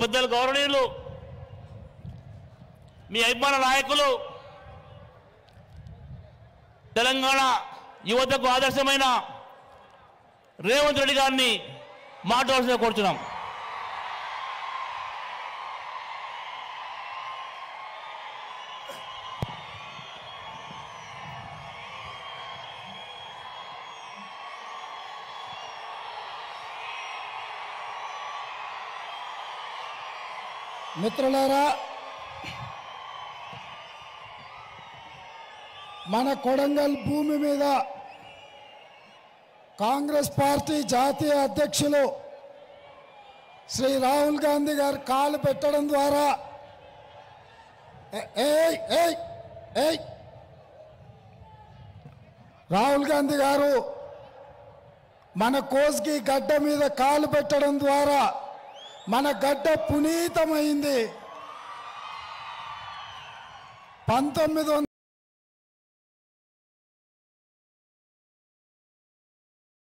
పెద్దలు గౌరవనీయులు మీ అభిమాన నాయకులు తెలంగాణ యువతకు ఆదర్శమైన రేవంత్ రెడ్డి గారిని మాట్లాడాల్సిందిగా కోరుతున్నాం. మిత్రులారా, మన కొడంగల్ భూమి మీద కాంగ్రెస్ పార్టీ జాతీయ అధ్యక్షులు శ్రీ రాహుల్ గాంధీ గారు కాలు పెట్టడం ద్వారా రాహుల్ గాంధీ గారు మన కోస్గి గడ్డ మీద కాలు పెట్టడం ద్వారా మన గడ్డ పునీతమైంది. 19